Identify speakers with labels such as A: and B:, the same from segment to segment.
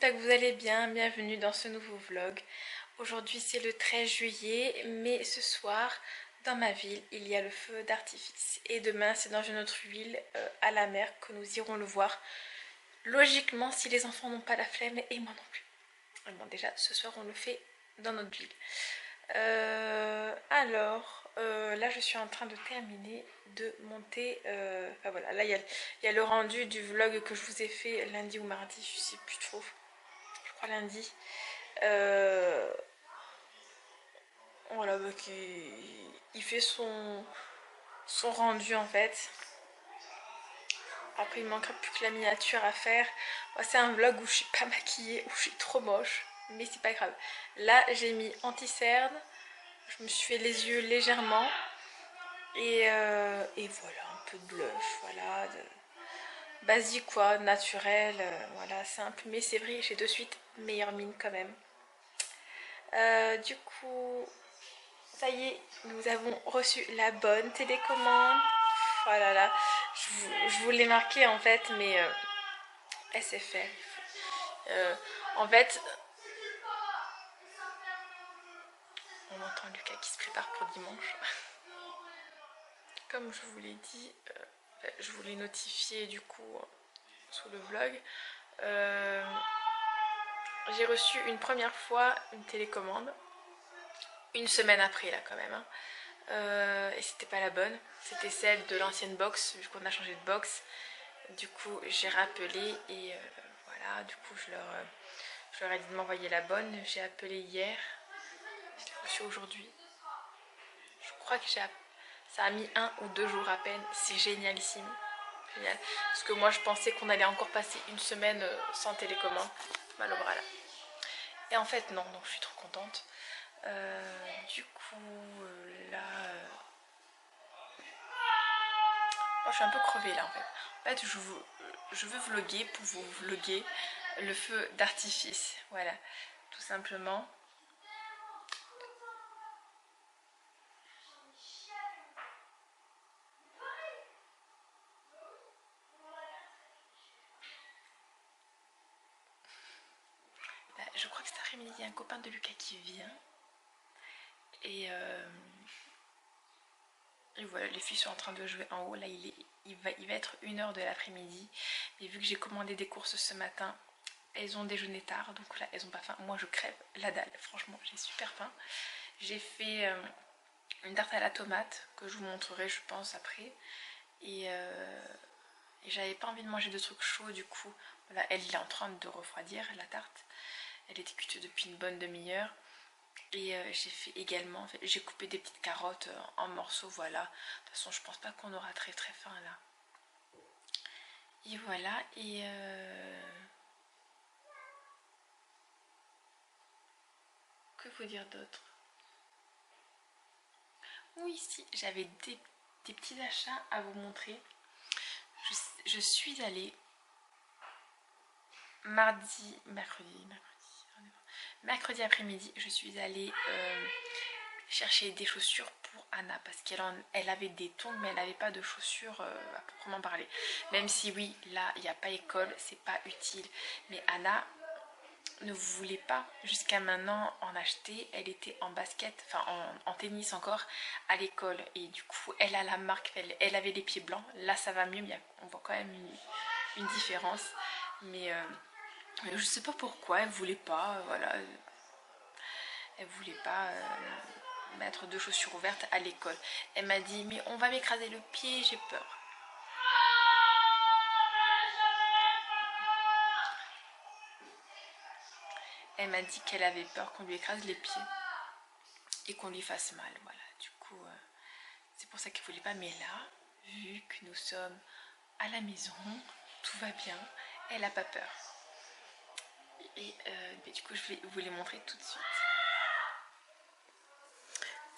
A: j'espère que vous allez bien, bienvenue dans ce nouveau vlog. Aujourd'hui c'est le 13 juillet, mais ce soir, dans ma ville, il y a le feu d'artifice. Et demain c'est dans une autre ville, à la mer, que nous irons le voir. Logiquement, si les enfants n'ont pas la flemme, et moi non plus. Bon, déjà, ce soir on le fait dans notre ville. Là je suis en train de terminer de monter, enfin voilà, là il y a le rendu du vlog que je vous ai fait lundi ou mardi, je sais plus trop, je crois lundi. Voilà, donc il fait son rendu en fait. Après il manquera plus que la miniature à faire. Moi, c'est un vlog où je suis pas maquillée, où je suis trop moche, mais c'est pas grave. Là j'ai mis anti-cerne. Je me suis fait les yeux légèrement et voilà, un peu de blush, voilà, basique quoi, naturel, voilà, simple, mais c'est vrai, j'ai de suite meilleure mine quand même. Du coup, ça y est, nous avons reçu la bonne télécommande. Voilà, là, je vous l'ai marqué en fait, mais elle s'est fait. En fait, on entend Lucas qui se prépare pour dimanche. Comme je vous l'ai dit, je vous l'ai notifié du coup sous le vlog. J'ai reçu une première fois une télécommande, une semaine après là quand même, hein. Et c'était pas la bonne, c'était celle de l'ancienne box, vu qu'on a changé de box. Du coup j'ai rappelé et voilà, du coup je leur ai dit de m'envoyer la bonne. J'ai appelé hier, je l'ai reçue aujourd'hui. Je crois que ça a mis 1 ou 2 jours à peine, c'est génialissime. Génial. Parce que moi je pensais qu'on allait encore passer une semaine sans télécommande. Mal au bras là. Et en fait non, donc je suis trop contente. Du coup là moi, je suis un peu crevée là en fait. En fait je veux vlogger pour vous vlogger le feu d'artifice. Voilà, tout simplement. Je crois que cet après-midi il y a un copain de Lucas qui vient. Et voilà, les filles sont en train de jouer en haut. Là, il va être 1 h de l'après-midi. Mais vu que j'ai commandé des courses ce matin, elles ont déjeuné tard. Donc là, elles ont pas faim. Moi, je crève la dalle. Franchement, j'ai super faim. J'ai fait une tarte à la tomate que je vous montrerai, je pense, après. Et j'avais pas envie de manger de trucs chauds. Du coup, voilà, elle est en train de refroidir la tarte. Elle était cuite depuis une bonne demi-heure. Et j'ai fait également, j'ai coupé des petites carottes en morceaux, voilà. De toute façon, je pense pas qu'on aura très très faim là. Et voilà, et que vous dire d'autre? Oui, si, j'avais des petits achats à vous montrer. Je suis allée mercredi après-midi, je suis allée chercher des chaussures pour Anna parce qu'elle avait des tongs mais elle n'avait pas de chaussures à proprement parler. Même si oui, là il n'y a pas école, c'est pas utile. Mais Anna ne voulait pas jusqu'à maintenant en acheter. Elle était en basket, enfin en tennis encore à l'école et du coup elle a la marque, elle avait les pieds blancs. Là ça va mieux, mais on voit quand même une différence. Mais je sais pas pourquoi elle voulait pas, voilà. Elle voulait pas mettre de chaussures ouvertes à l'école. Elle m'a dit mais on va m'écraser le pied, j'ai peur. Elle m'a dit qu'elle avait peur qu'on lui écrase les pieds et qu'on lui fasse mal. Voilà, du coup c'est pour ça qu'elle voulait pas. Mais là, vu que nous sommes à la maison, tout va bien, elle a pas peur. Et du coup je vais vous les montrer tout de suite.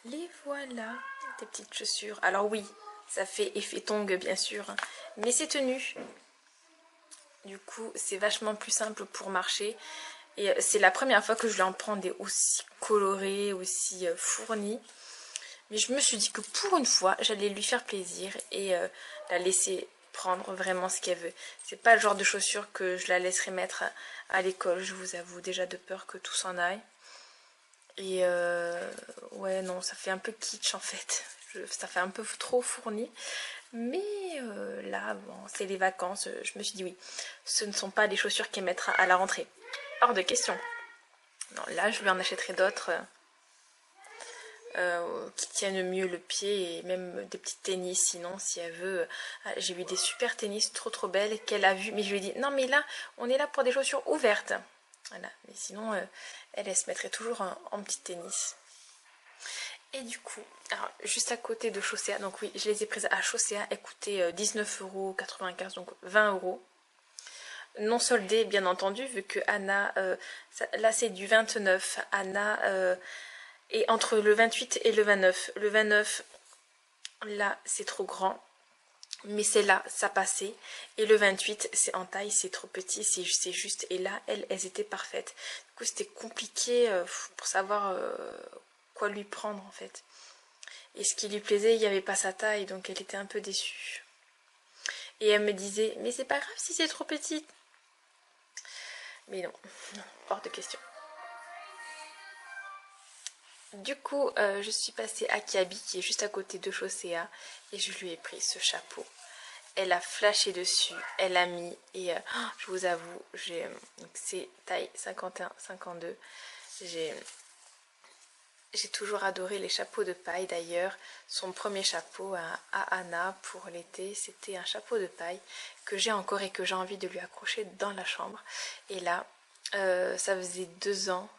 A: Les voilà, tes petites chaussures. Alors oui, ça fait effet tongue bien sûr, hein, mais c'est tenu. Du coup, c'est vachement plus simple pour marcher. Et c'est la première fois que je lui en prends des aussi colorés, aussi fournis. Mais je me suis dit que pour une fois, j'allais lui faire plaisir et la laisser prendre vraiment ce qu'elle veut. C'est pas le genre de chaussures que je la laisserai mettre à l'école, je vous avoue, déjà de peur que tout s'en aille. Et ouais, non, ça fait un peu kitsch en fait. Ça fait un peu trop fourni. Mais là, bon, c'est les vacances. Je me suis dit oui, ce ne sont pas les chaussures qu'elle mettra à la rentrée. Hors de question. Non, là, je lui en achèterai d'autres qui tiennent mieux le pied et même des petits tennis. Sinon, si elle veut, j'ai vu des super tennis trop belles qu'elle a vu. Mais je lui ai dit non, mais là, on est là pour des chaussures ouvertes. Voilà. Mais sinon, elle se mettrait toujours en petit tennis. Et du coup, alors, juste à côté de Chaussea, donc oui, je les ai prises à Chaussea, elles coûtaient 19,95 €, donc 20 €. Non soldées, bien entendu, vu que Anna, là c'est du 29, Anna est entre le 28 et le 29. Le 29, là c'est trop grand, mais c'est là, ça passait. Et le 28, c'est en taille, c'est trop petit, c'est juste. Et là, elles étaient parfaites. Du coup, c'était compliqué pour savoir quoi lui prendre en fait. Et ce qui lui plaisait, il n'y avait pas sa taille, donc elle était un peu déçue. Et elle me disait, mais c'est pas grave si c'est trop petite. Mais non, hors de question. Du coup, je suis passée à Kiabi, qui est juste à côté de Chaussea, et je lui ai pris ce chapeau. Elle a flashé dessus, elle a mis, et je vous avoue, c'est taille 51-52. J'ai toujours adoré les chapeaux de paille. D'ailleurs, son premier chapeau à Anna pour l'été, c'était un chapeau de paille que j'ai encore et que j'ai envie de lui accrocher dans la chambre. Et là, ça faisait 2 ans,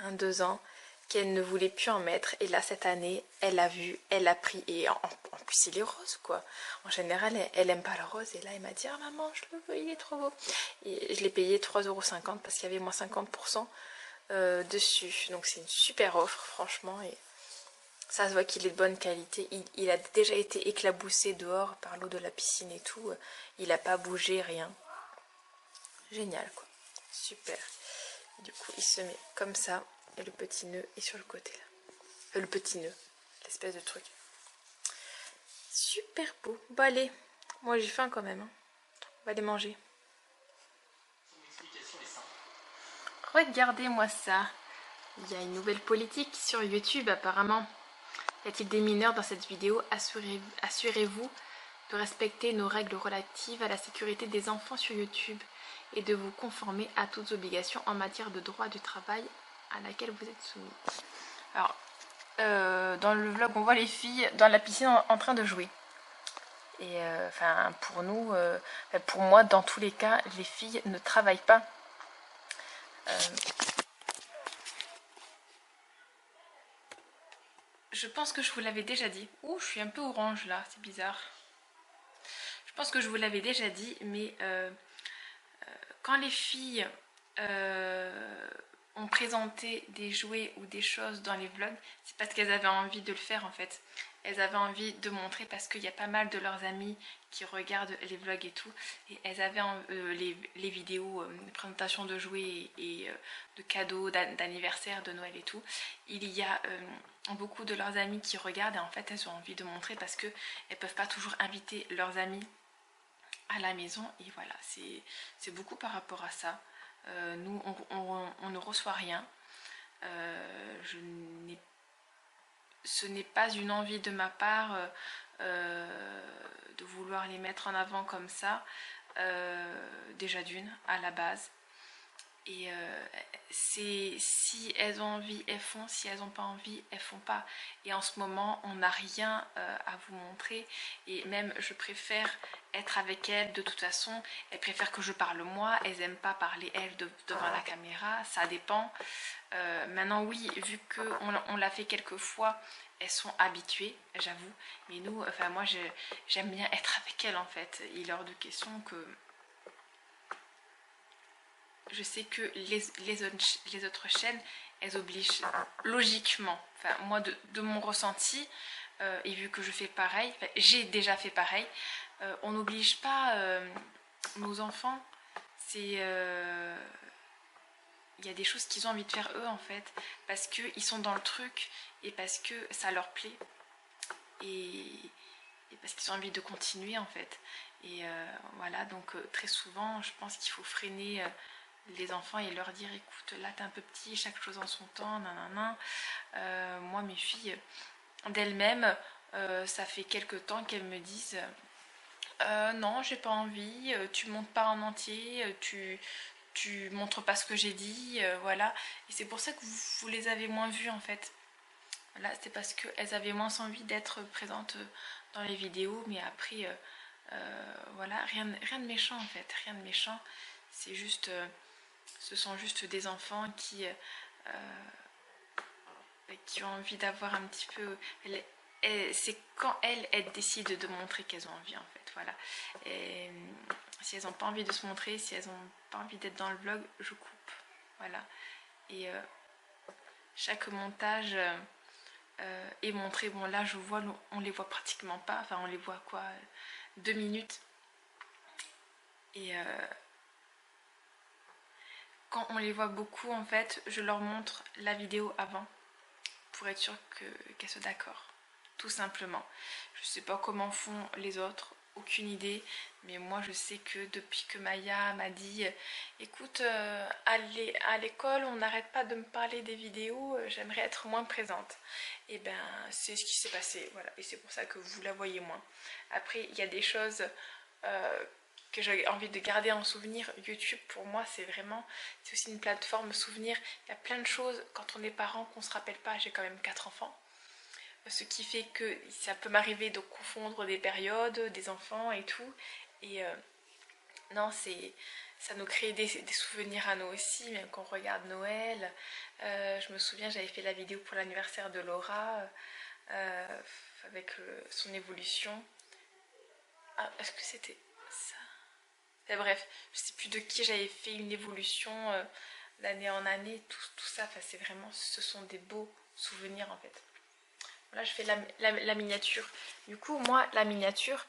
A: 2 ans, qu'elle ne voulait plus en mettre. Et là, cette année, elle a vu, elle a pris. Et en plus, il est rose, quoi. En général, elle aime pas le rose. Et là, elle m'a dit, ah maman, je le veux, il est trop beau. Et je l'ai payé 3,50 € parce qu'il y avait moins 50%. Dessus, donc c'est une super offre franchement, et ça se voit qu'il est de bonne qualité. Il a déjà été éclaboussé dehors par l'eau de la piscine et tout, il n'a pas bougé, rien. Génial quoi, super. Du coup il se met comme ça et le petit nœud est sur le côté là, le petit nœud, l'espèce de truc, super beau. Bon allez, moi j'ai faim quand même, hein. On va aller manger. Regardez-moi ça. Il y a une nouvelle politique sur YouTube apparemment. Y a-t-il des mineurs dans cette vidéo? Assurez-vous de respecter nos règles relatives à la sécurité des enfants sur YouTube et de vous conformer à toutes obligations en matière de droit du travail à laquelle vous êtes soumis. Alors, dans le vlog, on voit les filles dans la piscine en train de jouer. Et enfin, pour nous, pour moi, dans tous les cas, les filles ne travaillent pas. Je pense que je vous l'avais déjà dit. Ouh, je suis un peu orange là, c'est bizarre. Je pense que je vous l'avais déjà dit, mais quand les filles ont présenté des jouets ou des choses dans les vlogs, c'est parce qu'elles avaient envie de le faire en fait. Elles avaient envie de montrer parce qu'il y a pas mal de leurs amis qui regardent les vlogs et tout. Et elles avaient les vidéos, les présentations de jouets et de cadeaux, d'anniversaire, de Noël et tout. Il y a beaucoup de leurs amis qui regardent et en fait elles ont envie de montrer parce qu'elles ne peuvent pas toujours inviter leurs amis à la maison. Et voilà, c'est beaucoup par rapport à ça. Nous, on ne reçoit rien. Ce n'est pas une envie de ma part de vouloir les mettre en avant comme ça, déjà d'une, à la base. Et si elles ont envie, elles font. Si elles n'ont pas envie, elles font pas. Et en ce moment, on n'a rien à vous montrer. Et même, je préfère être avec elles. De toute façon, elles préfèrent que je parle moi. Elles n'aiment pas parler elles devant la caméra. Ça dépend. Maintenant, oui, vu qu'on l'a fait quelques fois, elles sont habituées, j'avoue. Mais nous, enfin moi, j'aime bien être avec elles en fait. Il est hors de question que... Je sais que les autres chaînes, elles obligent logiquement, enfin moi de mon ressenti, et vu que je fais pareil, enfin, j'ai déjà fait pareil, on n'oblige pas nos enfants, il y a des choses qu'ils ont envie de faire eux en fait, parce qu'ils sont dans le truc et parce que ça leur plaît. Et et parce qu'ils ont envie de continuer en fait. Et voilà, donc très souvent je pense qu'il faut freiner les enfants et leur dire écoute, là t'es un peu petit, chaque chose en son temps, nanana. Moi mes filles d'elles-mêmes, ça fait quelques temps qu'elles me disent non j'ai pas envie, tu montes pas en entier, tu montres pas ce que j'ai dit, voilà. Et c'est pour ça que vous les avez moins vues en fait. Là c'est parce qu'elles avaient moins envie d'être présentes dans les vidéos, mais après voilà, rien de méchant en fait, rien de méchant. C'est juste, ce sont juste des enfants qui ont envie d'avoir un petit peu. C'est quand elles décident de montrer qu'elles ont envie en fait, voilà. Et si elles n'ont pas envie de se montrer, si elles n'ont pas envie d'être dans le vlog, je coupe, voilà. Et chaque montage est montré. Bon là je vois, on les voit pratiquement pas, enfin on les voit quoi, 2 minutes. Et quand on les voit beaucoup en fait, je leur montre la vidéo avant pour être sûre qu'elles soient d'accord, tout simplement. Je sais pas comment font les autres, aucune idée, mais moi je sais que depuis que Maya m'a dit écoute, à l'école on n'arrête pas de me parler des vidéos, j'aimerais être moins présente, et ben c'est ce qui s'est passé, voilà. Et c'est pour ça que vous la voyez moins. Après il y a des choses que j'ai envie de garder en souvenir. YouTube pour moi c'est aussi une plateforme souvenir. Il y a plein de choses quand on est parent qu'on se rappelle pas. J'ai quand même 4 enfants, ce qui fait que ça peut m'arriver de confondre des périodes, des enfants et tout. Et non, ça nous crée des souvenirs à nous aussi, même quand on regarde Noël. Je me souviens, j'avais fait la vidéo pour l'anniversaire de Laura avec son évolution. Ah, est-ce que c'était ça? Et bref, je sais plus de qui j'avais fait une évolution d'année en année, tout ça, enfin, c'est vraiment, ce sont des beaux souvenirs en fait. Là je fais la miniature. Du coup moi la miniature,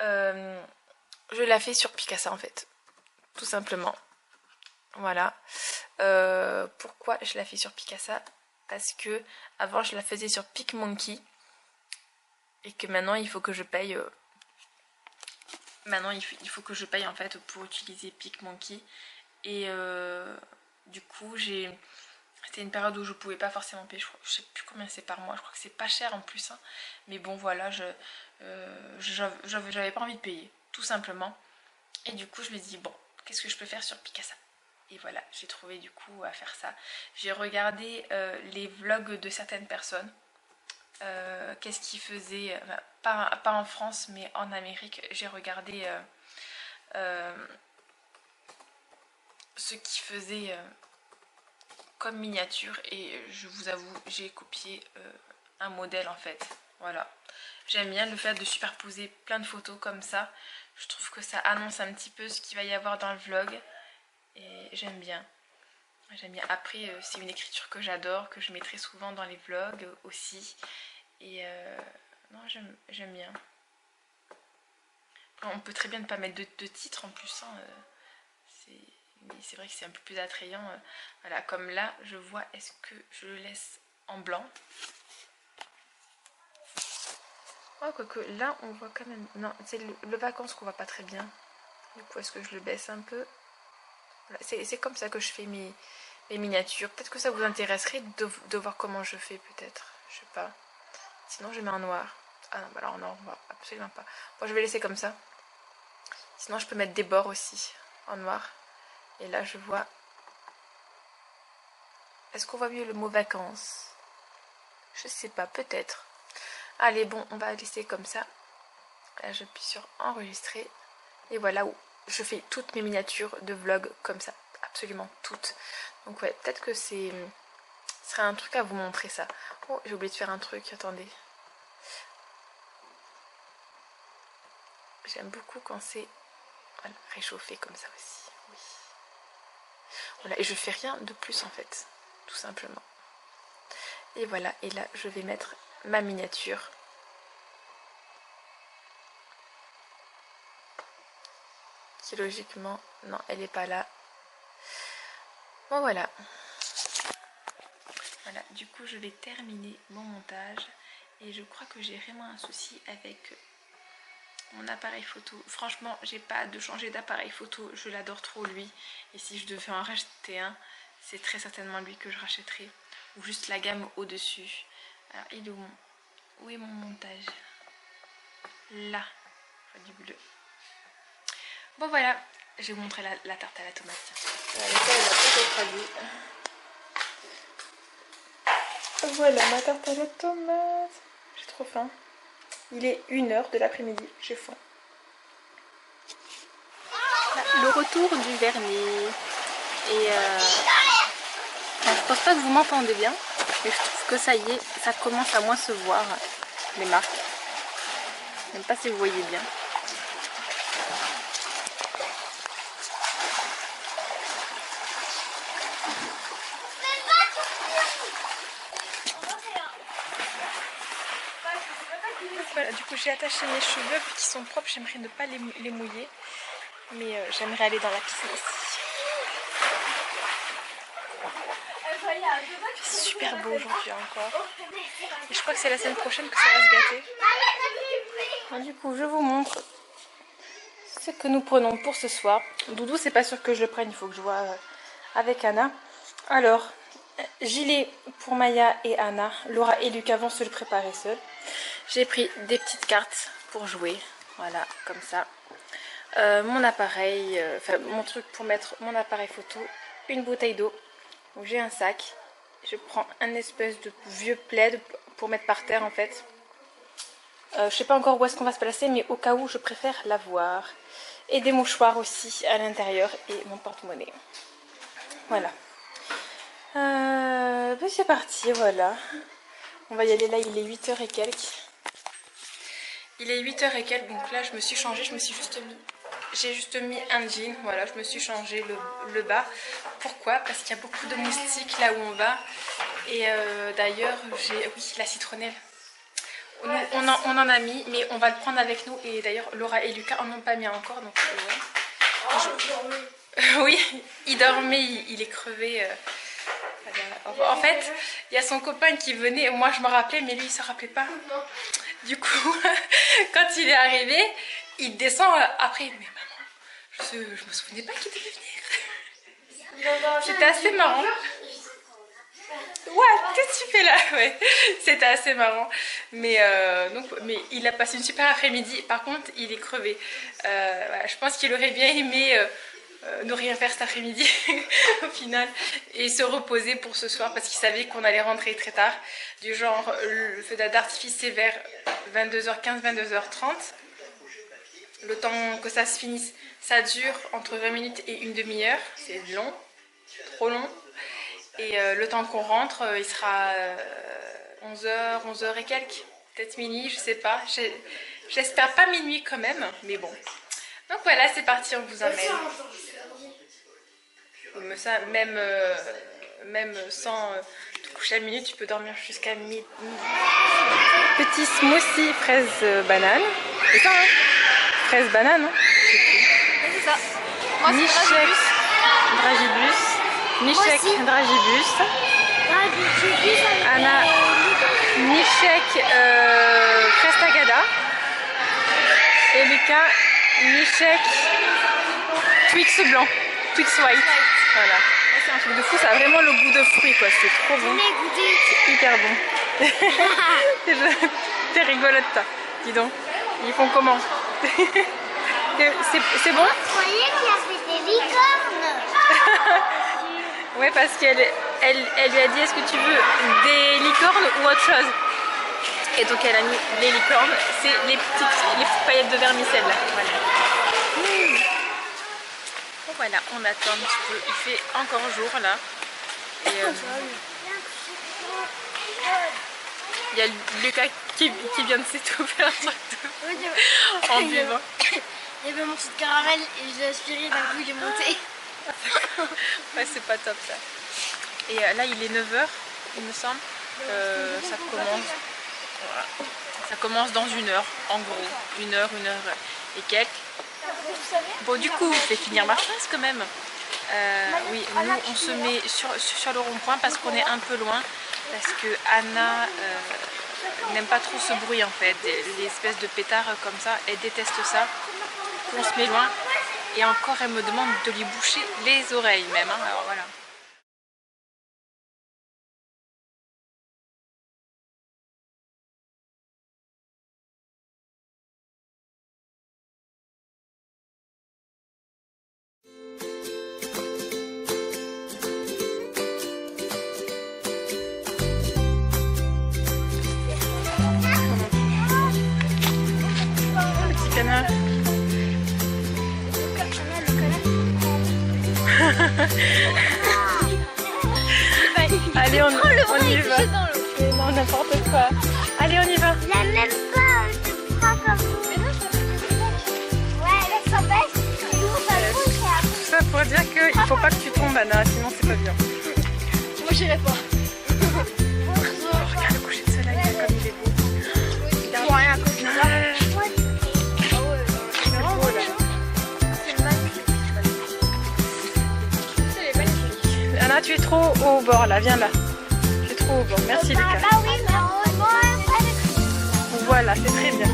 A: je la fais sur Picasa en fait, tout simplement. Voilà. Pourquoi je la fais sur Picasa? Parce que avant je la faisais sur PicMonkey et que maintenant il faut que je paye. Maintenant il faut que je paye en fait pour utiliser PicMonkey. Et du coup c'était une période où je pouvais pas forcément payer, je sais plus combien c'est par mois, je crois que c'est pas cher en plus, hein. Mais bon voilà, j'avais pas envie de payer, tout simplement. Et du coup je me dis bon, qu'est-ce que je peux faire sur Picasa? Et voilà, j'ai trouvé du coup à faire ça. J'ai regardé les vlogs de certaines personnes, qu'est-ce qu'ils faisaient, pas en France mais en Amérique. J'ai regardé ce qu'ils faisaient comme miniature et je vous avoue j'ai copié un modèle en fait, voilà. J'aime bien le fait de superposer plein de photos comme ça, je trouve que ça annonce un petit peu ce qu'il va y avoir dans le vlog et j'aime bien. Après c'est une écriture que j'adore, que je mets très souvent dans les vlogs aussi, et non, j'aime bien. On peut très bien ne pas mettre de titre en plus, hein. Mais c'est vrai que c'est un peu plus attrayant. Voilà, comme là, je vois, est-ce que je le laisse en blanc? Oh, quoique là, on voit quand même. Non, c'est le vacances qu'on voit pas très bien. Du coup, est-ce que je le baisse un peu? Voilà, c'est comme ça que je fais mes miniatures. Peut-être que ça vous intéresserait de voir comment je fais, peut-être. Je sais pas. Sinon, je mets en noir. Ah non, bah alors non, on voit absolument pas. Bon, je vais laisser comme ça. Sinon, je peux mettre des bords aussi en noir. Et là, je vois. Est-ce qu'on voit mieux le mot vacances? Je sais pas, peut-être. Allez, bon, on va laisser comme ça. Là, j'appuie sur enregistrer. Et voilà où je fais toutes mes miniatures de vlog comme ça. Absolument toutes. Donc ouais, peut-être que ce serait un truc à vous montrer ça. Oh, j'ai oublié de faire un truc, attendez. J'aime beaucoup quand c'est voilà, réchauffé comme ça aussi. Oui. Voilà, et je fais rien de plus en fait. Tout simplement. Et voilà, et là je vais mettre ma miniature. Qui logiquement, non, elle n'est pas là. Bon voilà. Voilà, du coup je vais terminer mon montage. Et je crois que j'ai vraiment un souci avec mon appareil photo. Franchement, j'ai pas hâte de changer d'appareil photo, je l'adore trop lui. Et si je devais en racheter un, c'est très certainement lui que je rachèterais. Ou juste la gamme au-dessus. Alors, il est où est mon montage? Là, du bleu. Bon voilà, je vais vous montrer la tarte à la tomate. Voilà ma tarte à la tomate. J'ai trop faim. Il est 1h de l'après-midi, j'ai faim. Le retour du vernis. Et je pense pas que vous m'entendez bien, mais je trouve que ça y est, ça commence à moins se voir, les marques. Je sais même pas si vous voyez bien. Voilà, du coup j'ai attaché mes cheveux vu qu'ils sont propres, j'aimerais ne pas les mouiller, mais j'aimerais aller dans la piscine aussi. C'est super beau aujourd'hui encore, et je crois que c'est la semaine prochaine que ça va se gâter. Alors, du coup je vous montre ce que nous prenons pour ce soir. Doudou c'est pas sûr que je le prenne, il faut que je vois avec Anna. Alors gilet pour Maya et Anna, Laura et Lucas vont se le préparer seuls. J'ai pris des petites cartes pour jouer, voilà, comme ça. Mon appareil, enfin mon truc pour mettre mon appareil photo, une bouteille d'eau. Donc j'ai un sac, je prends un espèce de vieux plaid pour mettre par terre en fait. Je sais pas encore où est-ce qu'on va se placer, mais au cas où je préfère l'avoir. Et des mouchoirs aussi à l'intérieur et mon porte-monnaie. Voilà. Ben c'est parti, voilà. On va y aller là, il est 8h et quelques. Il est 8h et quelques, donc là je me suis changée, j'ai juste mis un jean, voilà, je me suis changé le bas. Pourquoi? Parce qu'il y a beaucoup de moustiques là où on va. Et d'ailleurs, oui, la citronnelle. On en a mis, mais on va le prendre avec nous. Et d'ailleurs, Laura et Lucas en ont pas mis encore. Donc, oui, il dormait, il est crevé. En fait, il y a son copain qui venait, moi je me rappelais, mais lui il se rappelait pas. Du coup, quand il est arrivé, il descend après. Mais maman, je me souvenais pas qu'il devait venir. C'était assez marrant. Ouais, qu'est-ce que tu fais là? Ouais, c'était assez marrant. Mais il a passé une super après-midi. Par contre, il est crevé. Voilà, je pense qu'il aurait bien aimé ne rien faire cet après-midi au final et se reposer pour ce soir parce qu'il savait qu'on allait rentrer très tard. Du genre, le feu d'artifice c'est vers 22h15, 22h30. Le temps que ça se finisse, ça dure entre 20 minutes et une demi-heure. C'est long, trop long. Et le temps qu'on rentre, il sera 11h, 11h et quelques. Peut-être minuit, je sais pas. J'espère pas minuit quand même, mais bon. Donc voilà, c'est parti, on vous emmène. Même sans te coucher à minuit, tu peux dormir jusqu'à midi. Petit smoothie fraise banane. C'est ça, hein? Fraise banane, hein?
B: C'est ça. Moi,
A: Nichek dragibus. Nichek dragibus. Anna Nichek fraise tagada. Et Lucas Nichek Twix blanc. Twix white. Voilà. C'est un truc de fou, ça a vraiment le goût de fruits quoi, c'est trop bon. C'est hyper bon. T'es rigolote toi. Dis donc, ils font comment? C'est bon?
B: Je croyais qu'il y avait des licornes.
A: Ouais, parce qu'elle lui a dit est-ce que tu veux des licornes ou autre chose? Et donc elle a mis les licornes, c'est les petites paillettes de vermicelle là. Voilà. Bon voilà, on attend un petit peu, il fait encore jour là. Et il y a Lucas qui vient de s'étouffer un truc de en buvant.
B: Il y avait mon petit caramel et je l'ai aspiré, d'un coup il est monté.
A: Ouais, c'est pas top ça. Et là il est 9h, il me semble. Ça commence. Voilà. Ça commence dans 1h, en gros. 1h et quelques. Bon, du coup, je vais finir ma phrase quand même. Oui, nous on se met sur le rond-point parce qu'on est un peu loin. Parce que Anna n'aime pas trop ce bruit en fait, les espèces de pétards comme ça, elle déteste ça. On se met loin et encore elle me demande de lui boucher les oreilles même, hein. Alors voilà. Petit canard. Allez, on y va. Non, n'importe quoi. Allez, on y va.
B: Il a même pas de bras comme vous. Mais non, ça fait ouais, avec son bec, il ouvre sa bouche et après.
A: Tout ça pour dire qu'il ne faut pas que tu tombes, Anna, sinon c'est pas bien.
B: Moi, j'irai pas.
A: Regarde le coucher de soleil, comme il est beau.
B: Il a rien à côté de ça.
A: C'est beau là. Anna, tu es trop au bord là, viens là. Tu es trop au bord. Merci Lucas.
B: Bah oui, mais
A: Voilà, c'est très bien.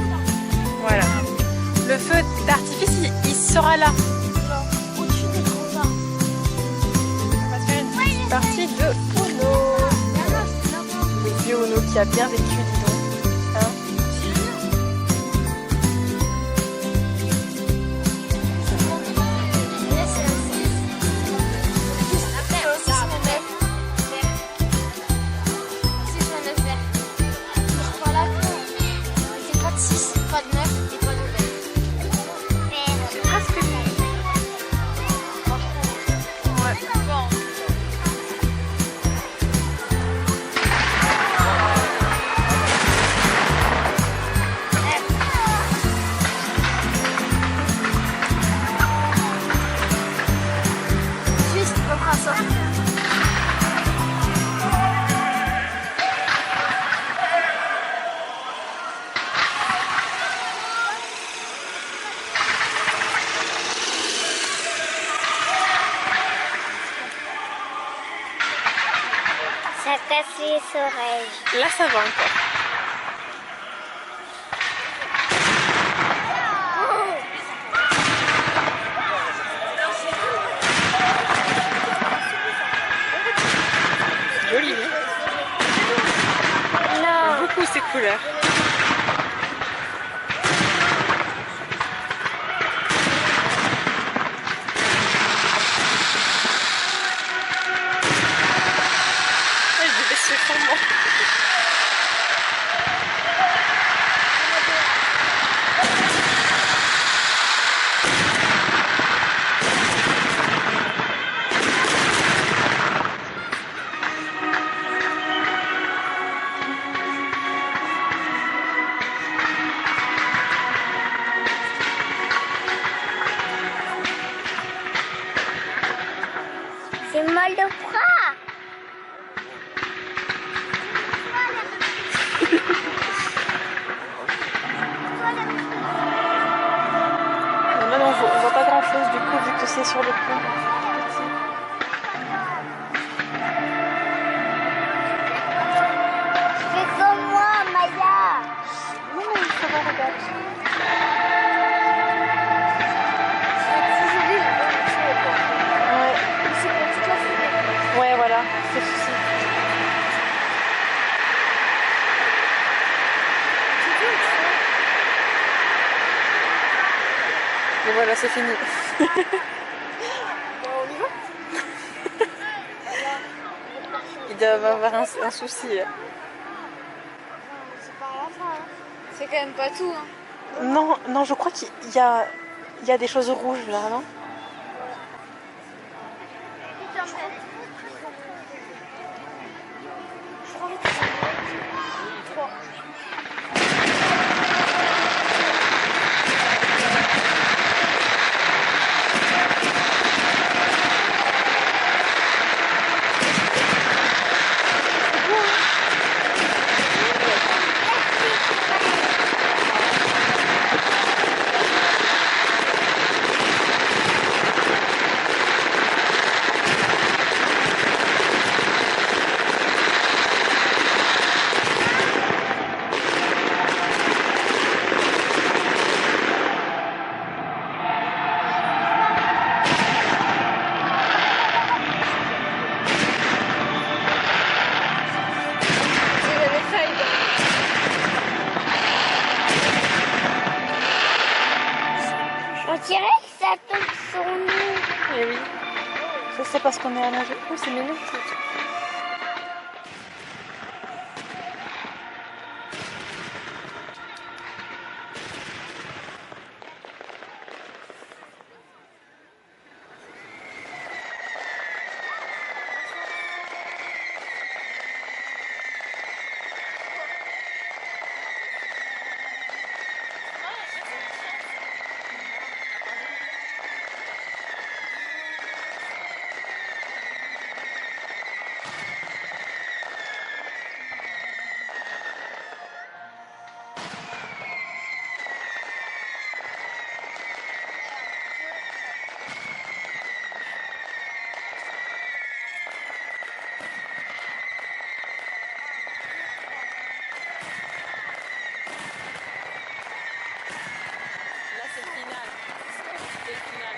A: Voilà. Le feu d'artifice, il sera là.
B: au-dessus des grands arbres.
A: On va se faire une petite partie de Uno. Le vieux Uno qui a bien vécu, dis donc. Hein?
B: Ça casse les oreilles.
A: Là, ça va encore. Joli, non?
B: Non.
A: Beaucoup ces couleurs.
B: C'est mal de bras.
A: Là, on voit pas grand chose du coup, vu que c'est sur le pont.
B: Fais comme moi, Maya.
A: Non, mais il faut voir, regarde. Ouais, voilà, c'est le souci. Et voilà, c'est fini. Ils doivent avoir un souci.
B: C'est pas la fin. C'est quand même pas tout. Hein.
A: Non, non, je crois qu'il y a des choses rouges là, non?
B: On dirait que ça tombe sur nous.
C: Et oui. Ça c'est parce qu'on est à nager. Oh c'est mignon. Là c'est le final. C'est le final.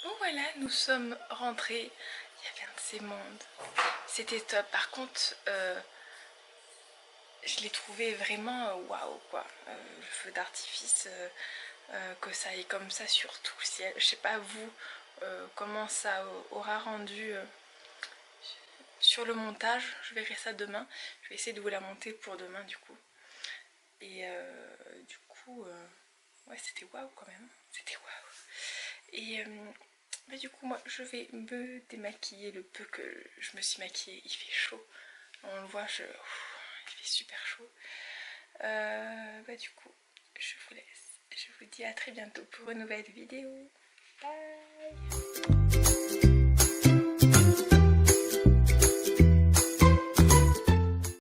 A: Bon voilà, nous sommes rentrés. Il y avait un de ces mondes. C'était top. Par contre, je l'ai trouvé vraiment waouh quoi. Le feu d'artifice, que ça aille comme ça sur tout le ciel. Je sais pas vous comment ça aura rendu sur le montage. Je verrai ça demain. Je vais essayer de vous la monter pour demain du coup. Et du coup, ouais, c'était waouh quand même. C'était waouh. Et bah, du coup, moi, je vais me démaquiller le peu que je me suis maquillée. Il fait chaud. On le voit, il fait super chaud. Bah, du coup, je vous laisse. Je vous dis à très bientôt pour une nouvelle vidéo. Bye!